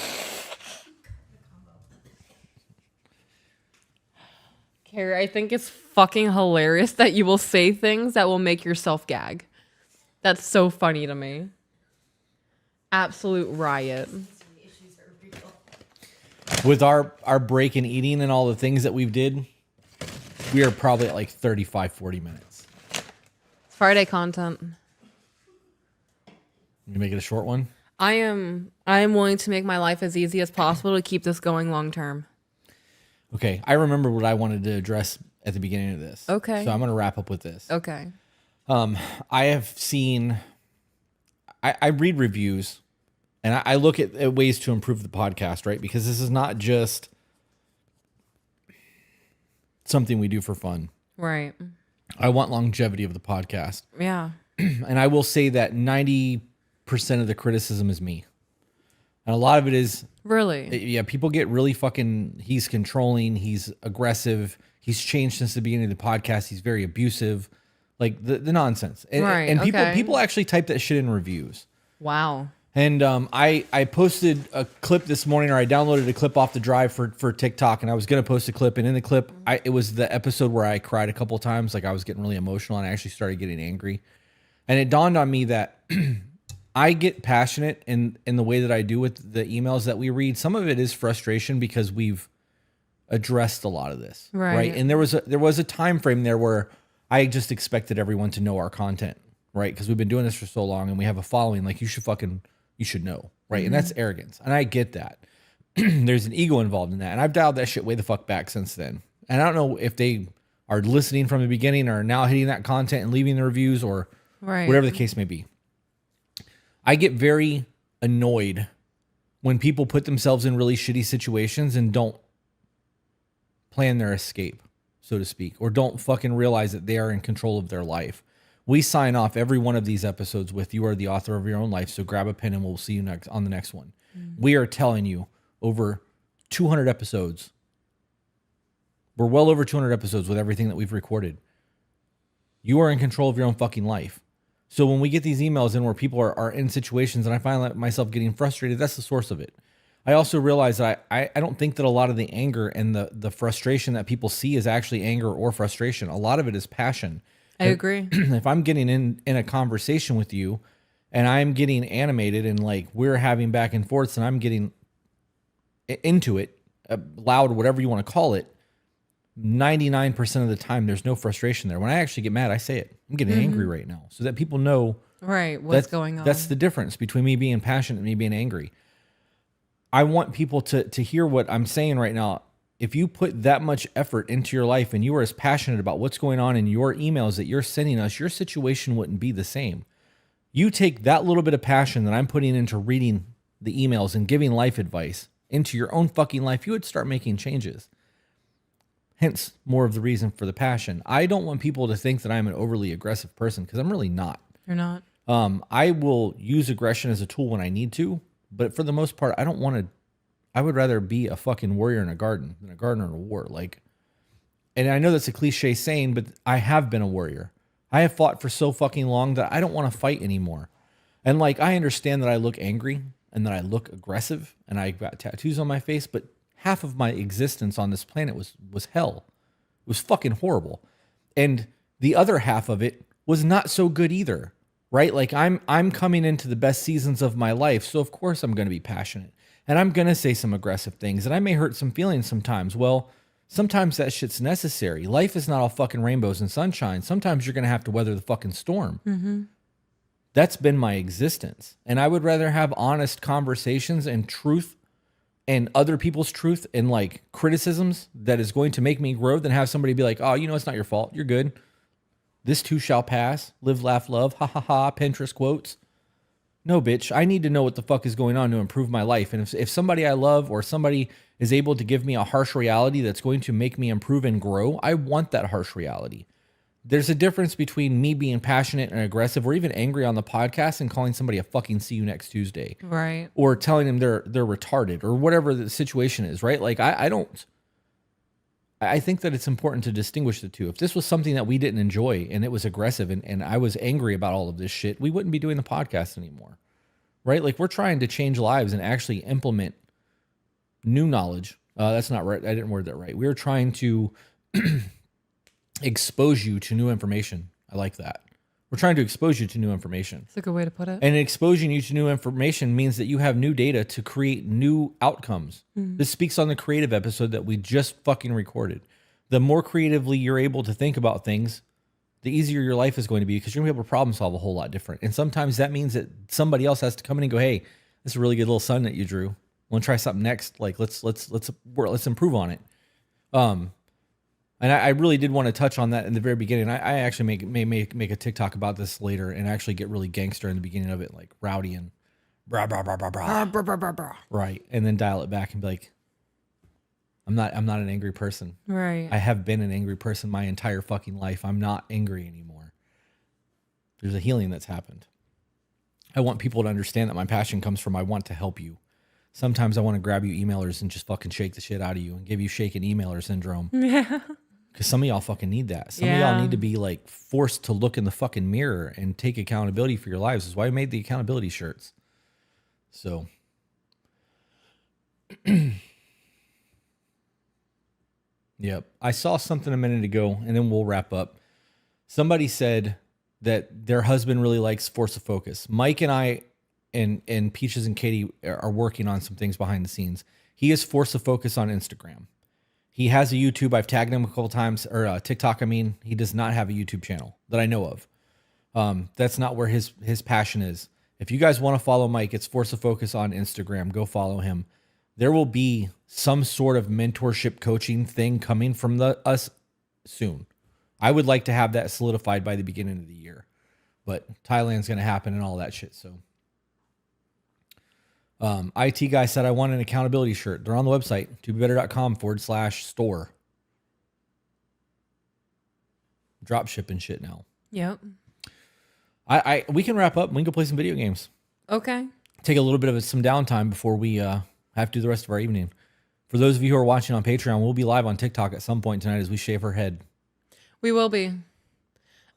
[SPEAKER 2] Carrie, I think it's fucking hilarious that you will say things that will make yourself gag. That's so funny to me. Absolute riot.
[SPEAKER 1] With our break in eating and all the things that we've did, we are probably at like 35, 40 minutes.
[SPEAKER 2] It's Friday content.
[SPEAKER 1] You make it a short one?
[SPEAKER 2] I am willing to make my life as easy as possible to keep this going long term.
[SPEAKER 1] Okay, I remember what I wanted to address at the beginning of this.
[SPEAKER 2] Okay.
[SPEAKER 1] So I'm going to wrap up with this.
[SPEAKER 2] Okay.
[SPEAKER 1] I have seen, I read reviews, and I look at ways to improve the podcast, right? Because this is not just something we do for fun.
[SPEAKER 2] Right.
[SPEAKER 1] I want longevity of the podcast.
[SPEAKER 2] Yeah.
[SPEAKER 1] And I will say that 90% of the criticism is me. And a lot of it is,
[SPEAKER 2] Really?
[SPEAKER 1] yeah, people get really fucking, he's controlling, he's aggressive, he's changed since the beginning of the podcast, he's very abusive, like the nonsense. And,
[SPEAKER 2] Right,
[SPEAKER 1] and
[SPEAKER 2] okay.
[SPEAKER 1] people actually type that shit in reviews.
[SPEAKER 2] Wow.
[SPEAKER 1] And I posted a clip this morning, or I downloaded a clip off the drive for TikTok, and I was going to post a clip, and in the clip, it was the episode where I cried a couple times, like I was getting really emotional, and I actually started getting angry. And it dawned on me that I get passionate in the way that I do with the emails that we read. Some of it is frustration because we've addressed a lot of this, right? And there was a time frame there where I just expected everyone to know our content, right? Because we've been doing this for so long, and we have a following. Like, you should know, right? And that's arrogance, and I get that. There's an ego involved in that, and I've dialed that shit way the fuck back since then. And I don't know if they are listening from the beginning or now hitting that content and leaving the reviews or whatever the case may be. I get very annoyed when people put themselves in really shitty situations and don't plan their escape, so to speak, or don't fucking realize that they are in control of their life. We sign off every one of these episodes with, you are the author of your own life, so grab a pen and we'll see you next on the next one. We are telling you over 200 episodes. We're well over 200 episodes with everything that we've recorded. You are in control of your own fucking life. So when we get these emails in where people are in situations and I find myself getting frustrated, that's the source of it. I also realize that I don't think that a lot of the anger and the frustration that people see is actually anger or frustration. A lot of it is passion.
[SPEAKER 2] I agree.
[SPEAKER 1] If I'm getting in a conversation with you and I'm getting animated and like we're having back and forths and I'm getting into it, loud, whatever you want to call it, 99% of the time there's no frustration there. When I actually get mad, I say it. I'm getting angry right now, so that people know
[SPEAKER 2] What's going on.
[SPEAKER 1] That's the difference between me being passionate and me being angry. I want people to hear what I'm saying right now. If you put that much effort into your life and you are as passionate about what's going on in your emails that you're sending us, your situation wouldn't be the same. You take that little bit of passion that I'm putting into reading the emails and giving life advice into your own fucking life, you would start making changes. Hence, more of the reason for the passion. I don't want people to think that I'm an overly aggressive person, because I'm really not.
[SPEAKER 2] You're not.
[SPEAKER 1] I will use aggression as a tool when I need to, but for the most part, I don't want to. I would rather be a fucking warrior in a garden than a gardener in a war. Like, and I know that's a cliche saying, but I have been a warrior. I have fought for so fucking long that I don't want to fight anymore. And like, I understand that I look angry and that I look aggressive and I got tattoos on my face, but half of my existence on this planet was hell. It was fucking horrible. And the other half of it was not so good either. right? Like I'm coming into the best seasons of my life, so of course I'm going to be passionate. And I'm going to say some aggressive things, and I may hurt some feelings sometimes. Well, sometimes that shit's necessary. Life is not all fucking rainbows and sunshine. Sometimes you're going to have to weather the fucking storm. That's been my existence. And I would rather have honest conversations and truth and other people's truth and like criticisms that is going to make me grow than have somebody be like, oh, it's not your fault. You're good. This too shall pass. Live, laugh, love. Ha ha ha. Pinterest quotes. No, bitch. I need to know what the fuck is going on to improve my life. And if somebody I love or somebody is able to give me a harsh reality that's going to make me improve and grow, I want that harsh reality. There's a difference between me being passionate and aggressive or even angry on the podcast and calling somebody a fucking see you next Tuesday.
[SPEAKER 2] Right.
[SPEAKER 1] Or telling them they're retarded or whatever the situation is, right? Like I think that it's important to distinguish the two. If this was something that we didn't enjoy and it was aggressive and I was angry about all of this shit, we wouldn't be doing the podcast anymore, right? Like we're trying to change lives and actually implement new knowledge. That's not right. I didn't word that right. We're trying to expose you to new information. I like that. We're trying to expose you to new information.
[SPEAKER 2] That's a good way to put it.
[SPEAKER 1] And exposing you to new information means that you have new data to create new outcomes. This speaks on the creative episode that we just fucking recorded. The more creatively you're able to think about things, the easier your life is going to be because you're going to be able to problem solve a whole lot different. And sometimes that means that somebody else has to come in and go, hey, this is a really good little sun that you drew. Want to try something next? Like let's improve on it. And I really did want to touch on that in the very beginning. I actually may make a TikTok about this later and actually get really gangster in the beginning of it, like rowdy and brah, brah, brah, brah, brah.
[SPEAKER 2] Brr, brr, brr, brr.
[SPEAKER 1] Right. And then dial it back and be like, I'm not an angry person.
[SPEAKER 2] Right.
[SPEAKER 1] I have been an angry person my entire fucking life. I'm not angry anymore. There's a healing that's happened. I want people to understand that my passion comes from I want to help you. Sometimes I want to grab you emailers and just fucking shake the shit out of you and give you shaken emailer syndrome.
[SPEAKER 2] Yeah.
[SPEAKER 1] Because some of y'all fucking need that. Some of y'all need to be like forced to look in the fucking mirror and take accountability for your lives. This is why we made the accountability shirts. So. Yep. I saw something a minute ago and then we'll wrap up. Somebody said that their husband really likes Force of Focus. Mike and I and Peaches and Katie are working on some things behind the scenes. He is Force of Focus on Instagram. He has a YouTube. I've tagged him a couple times, or TikTok. I mean, he does not have a YouTube channel that I know of. That's not where his passion is. If you guys want to follow Mike, it's Force of Focus on Instagram. Go follow him. There will be some sort of mentorship coaching thing coming from us soon. I would like to have that solidified by the beginning of the year, but Thailand's going to happen and all that shit. So. IT guy said, I want an accountability shirt. They're on the website, tobebetter.com/store. Drop shipping shit now.
[SPEAKER 2] Yep.
[SPEAKER 1] We can wrap up and we can go play some video games.
[SPEAKER 2] Okay.
[SPEAKER 1] Take a little bit of some downtime before we have to do the rest of our evening. For those of you who are watching on Patreon, we'll be live on TikTok at some point tonight as we shave her head.
[SPEAKER 2] We will be.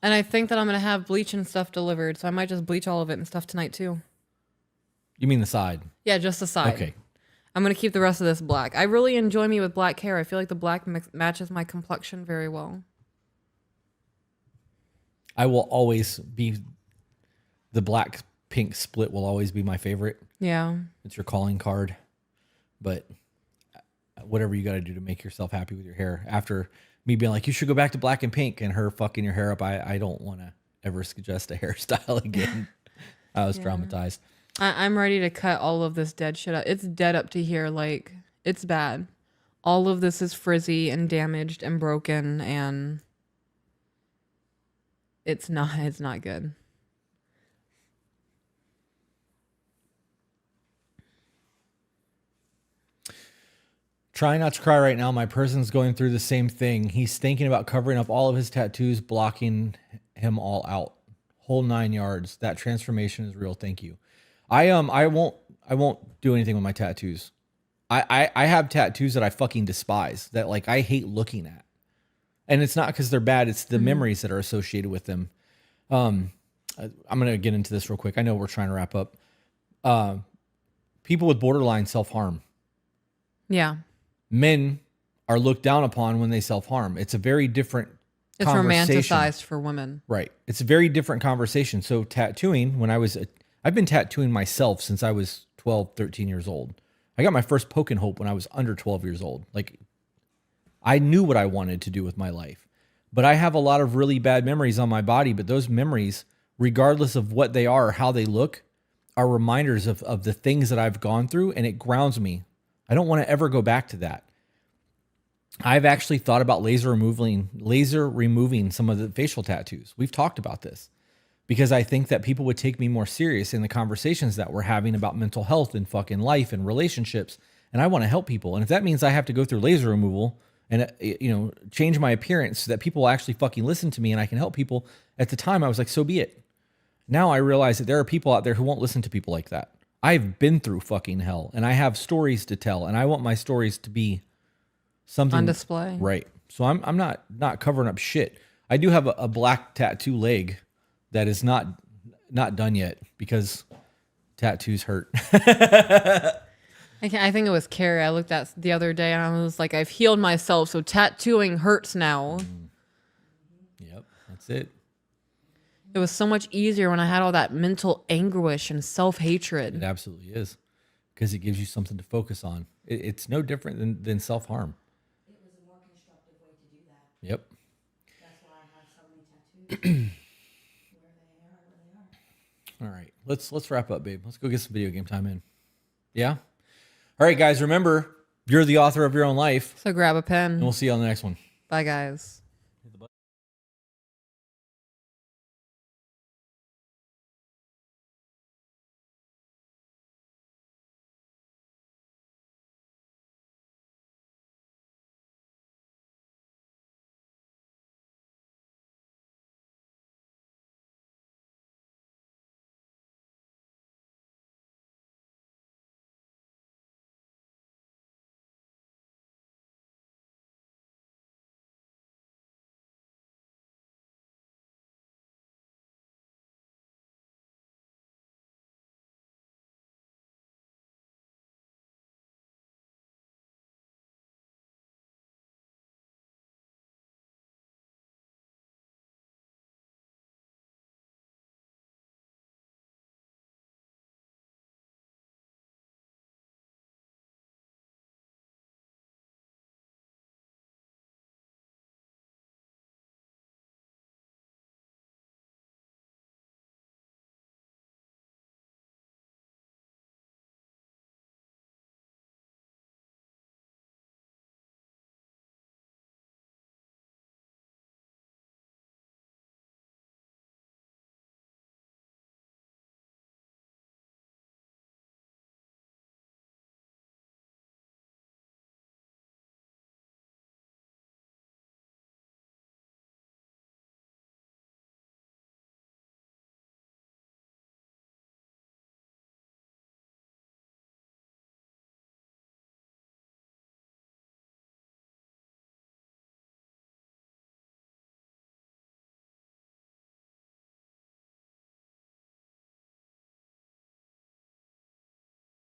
[SPEAKER 2] And I think that I'm going to have bleach and stuff delivered, so I might just bleach all of it and stuff tonight too.
[SPEAKER 1] You mean the side?
[SPEAKER 2] Yeah, just the side.
[SPEAKER 1] Okay.
[SPEAKER 2] I'm going to keep the rest of this black. I really enjoy me with black hair. I feel like the black matches my complexion very well.
[SPEAKER 1] I will always be, the black pink split will always be my favorite.
[SPEAKER 2] Yeah.
[SPEAKER 1] It's your calling card. But whatever you got to do to make yourself happy with your hair. After me being like, you should go back to black and pink and her fucking your hair up, I don't want to ever suggest a hairstyle again. I was traumatized.
[SPEAKER 2] I'm ready to cut all of this dead shit out. It's dead up to here. Like, it's bad. All of this is frizzy and damaged and broken, and it's not good.
[SPEAKER 1] Try not to cry right now. My person's going through the same thing. He's thinking about covering up all of his tattoos, blocking him all out. Whole 9 yards. That transformation is real. Thank you. I won't do anything with my tattoos. I have tattoos that I fucking despise, that like I hate looking at. And it's not because they're bad, it's the memories that are associated with them. I'm gonna get into this real quick. I know we're trying to wrap up. People with borderline self-harm.
[SPEAKER 2] Yeah.
[SPEAKER 1] Men are looked down upon when they self-harm. It's a very different
[SPEAKER 2] It's
[SPEAKER 1] conversation.
[SPEAKER 2] romanticized for women.
[SPEAKER 1] Right. It's a very different conversation. So tattooing, I've been tattooing myself since I was 12, 13 years old. I got my first poke and hope when I was under 12 years old. Like, I knew what I wanted to do with my life. But I have a lot of really bad memories on my body. But those memories, regardless of what they are or how they look, are reminders of the things that I've gone through, and it grounds me. I don't want to ever go back to that. I've actually thought about laser removing some of the facial tattoos. We've talked about this because I think that people would take me more serious in the conversations that we're having about mental health and fucking life and relationships. And I want to help people. And if that means I have to go through laser removal and, change my appearance so that people will actually fucking listen to me and I can help people, at the time I was like, so be it. Now I realize that there are people out there who won't listen to people like that. I've been through fucking hell and I have stories to tell, and I want my stories to be something
[SPEAKER 2] On display.
[SPEAKER 1] Right. So I'm not covering up shit. I do have a black tattoo leg that is not done yet because tattoos hurt.
[SPEAKER 2] I think it was Carrie I looked at the other day and I was like, I've healed myself, so tattooing hurts now.
[SPEAKER 1] Yep, that's it.
[SPEAKER 2] It was so much easier when I had all that mental anguish and self-hatred.
[SPEAKER 1] It absolutely is, because it gives you something to focus on. It's no different than self-harm.
[SPEAKER 3] It was a more constructive way to do that.
[SPEAKER 1] Yep.
[SPEAKER 3] That's why I have so many tattoos. Where they are.
[SPEAKER 1] All right, let's wrap up, babe. Let's go get some video game time in. Yeah. All right, guys. Remember, you're the author of your own life,
[SPEAKER 2] So grab a pen.
[SPEAKER 1] and we'll see you on the next one.
[SPEAKER 2] Bye, guys.